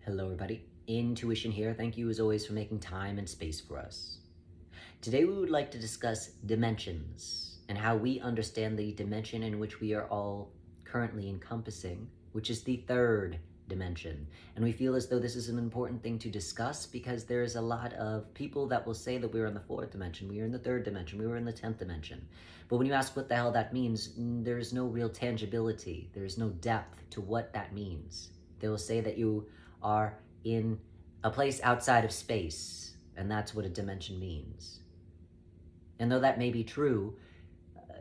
Hello everybody, Intuition here. Thank you as always for making time and space for us. Today we would like to discuss dimensions and how we understand the dimension in which we are all currently encompassing, which is the third dimension. And we feel as though this is an important thing to discuss because there is a lot of people that will say that we're in the fourth dimension, we are in the third dimension, we were in the 10th dimension. But when you ask what the hell that means, there's no real tangibility, there's no depth to what that means. They will say that you are in a place outside of space, and that's what a dimension means. And though that may be true,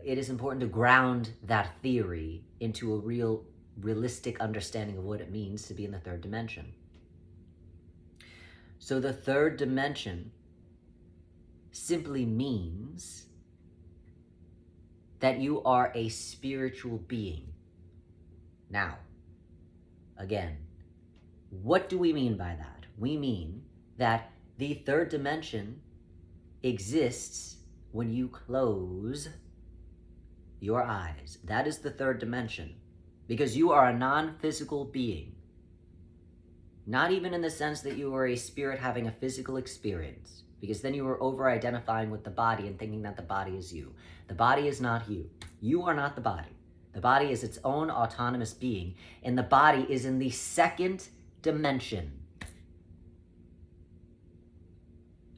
it is important to ground that theory into a realistic understanding of what it means to be in the third dimension. So the third dimension simply means that you are a spiritual being. Now, again, what do we mean by that? We mean that the third dimension exists when you close your eyes. That is the third dimension, because you are a non-physical being. Not even in the sense that you are a spirit having a physical experience, because then you are over-identifying with the body and thinking that the body is you. The body is not you. You are not the body. The body is its own autonomous being, and the body is in the second dimension.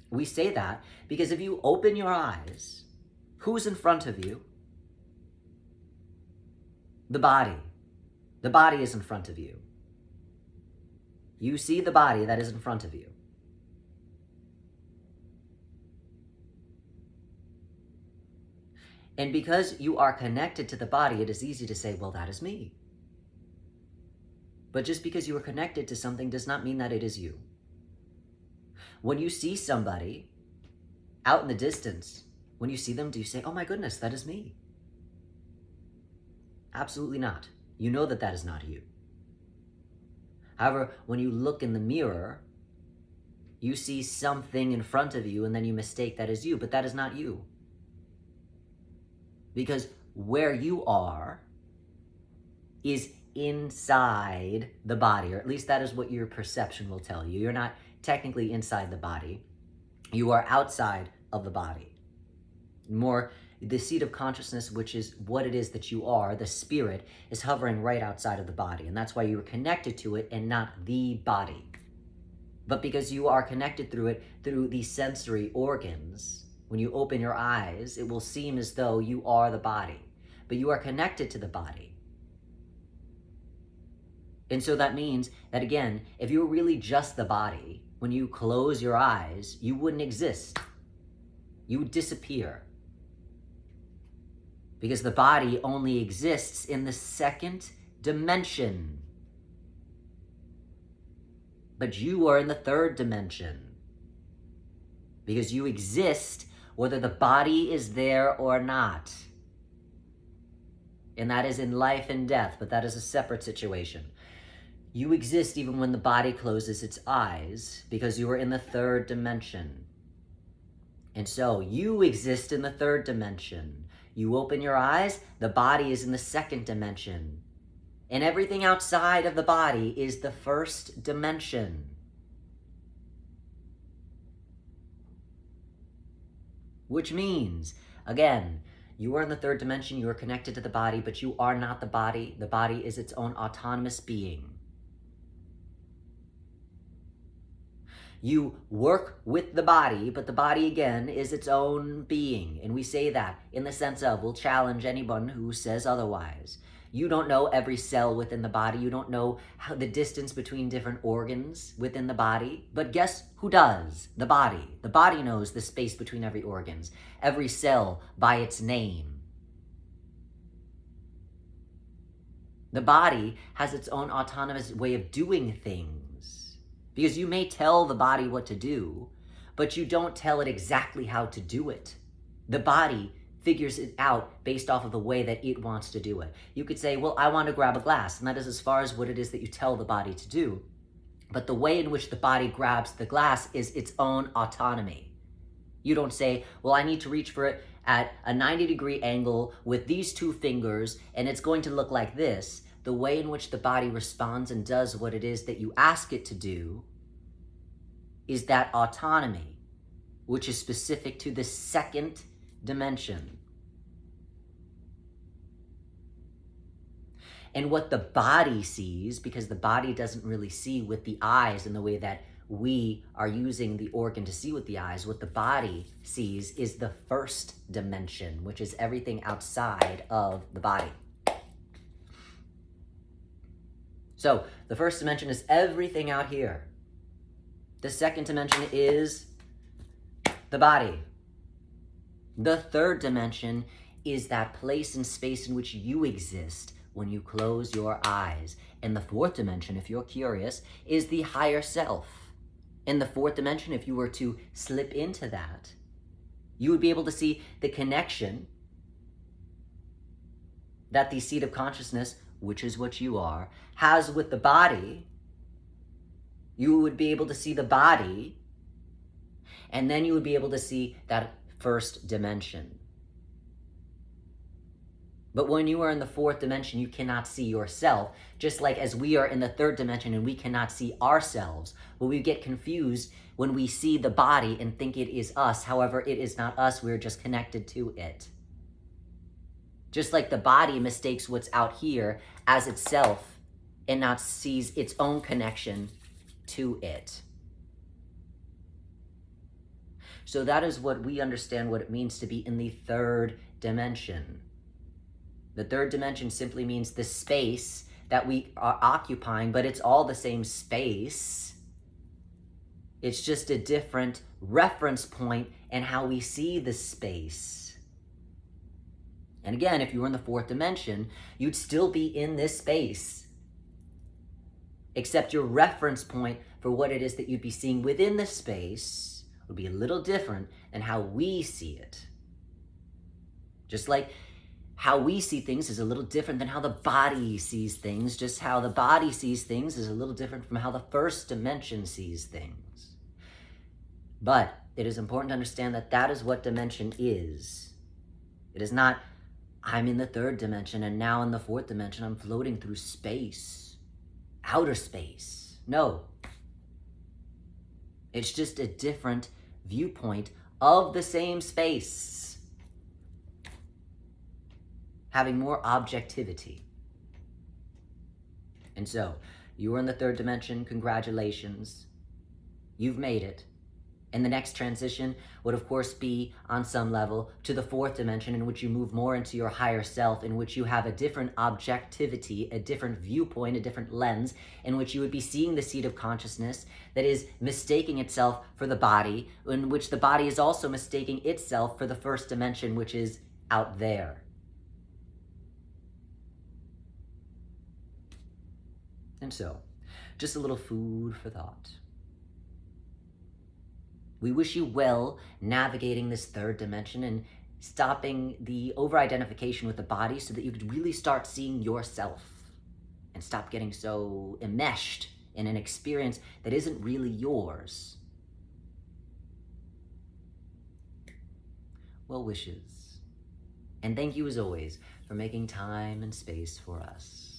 We say that because if you open your eyes, who's in front of you? The body. The body is in front of you. You see the body that is in front of you. And because you are connected to the body, it is easy to say, well, that is me. But just because you are connected to something does not mean that it is you. When you see somebody out in the distance, when you see them, do you say, oh my goodness, that is me? Absolutely not. You know that that is not you. However, when you look in the mirror, you see something in front of you and then you mistake that as you, but that is not you. Because where you are is inside the body, or at least that is what your perception will tell you. You're not technically inside the body. You are outside of the body. More, the seat of consciousness, which is what it is that you are, the spirit, is hovering right outside of the body. And that's why you're connected to it and not the body. But because you are connected through it, through the sensory organs, when you open your eyes, it will seem as though you are the body. But you are connected to the body. And so that means that, again, if you were really just the body, when you close your eyes, you wouldn't exist. You would disappear. Because the body only exists in the second dimension. But you are in the third dimension. Because you exist whether the body is there or not. And that is in life and death, but that is a separate situation. You exist even when the body closes its eyes because you are in the third dimension. And so you exist in the third dimension. You open your eyes, the body is in the second dimension. And everything outside of the body is the first dimension. Which means, again, you are in the third dimension, you are connected to the body, but you are not the body. The body is its own autonomous being. You work with the body, but the body, again, is its own being. And we say that in the sense of, we'll challenge anyone who says otherwise. You don't know every cell within the body. You don't know how the distance between different organs within the body. But guess who does? The body. The body knows the space between every organs, every cell by its name. The body has its own autonomous way of doing things. Because you may tell the body what to do, but you don't tell it exactly how to do it. The body figures it out based off of the way that it wants to do it. You could say, well, I want to grab a glass, and that is as far as what it is that you tell the body to do. But the way in which the body grabs the glass is its own autonomy. You don't say, well, I need to reach for it at a 90-degree angle with these two fingers, and it's going to look like this. the way in which the body responds and does what it is that you ask it to do is that autonomy, which is specific to the second dimension. And what the body sees, because the body doesn't really see with the eyes in the way that we are using the organ to see with the eyes, what the body sees is the first dimension, which is everything outside of the body. So the first dimension is everything out here. The second dimension is the body. The third dimension is that place and space in which you exist when you close your eyes. And the fourth dimension, if you're curious, is the higher self. In the fourth dimension, if you were to slip into that, you would be able to see the connection that the seat of consciousness, which is what you are, has with the body. You would be able to see the body, and then you would be able to see that first dimension. But when you are in the fourth dimension, you cannot see yourself, just like as we are in the third dimension and we cannot see ourselves. But we get confused when we see the body and think it is us. However, it is not us. We're just connected to it. Just like the body mistakes what's out here as itself and not sees its own connection to it. So that is what we understand what it means to be in the third dimension. The third dimension simply means the space that we are occupying, but it's all the same space. It's just a different reference point in how we see the space. And again, if you were in the fourth dimension, you'd still be in this space, except your reference point for what it is that you'd be seeing within the space would be a little different than how we see it. Just like how we see things is a little different than how the body sees things. Just how the body sees things is a little different from how the first dimension sees things. But it is important to understand that that is what dimension is. It is not, I'm in the third dimension and now in the fourth dimension, I'm floating through space, outer space. No. It's just a different viewpoint of the same space, having more objectivity. And so, you are in the third dimension, congratulations. You've made it. And the next transition would of course be, on some level, to the fourth dimension, in which you move more into your higher self, in which you have a different objectivity, a different viewpoint, a different lens, in which you would be seeing the seat of consciousness that is mistaking itself for the body, in which the body is also mistaking itself for the first dimension, which is out there. And so, just a little food for thought. We wish you well navigating this third dimension and stopping the over-identification with the body so that you could really start seeing yourself and stop getting so enmeshed in an experience that isn't really yours. Well wishes. And thank you as always for making time and space for us.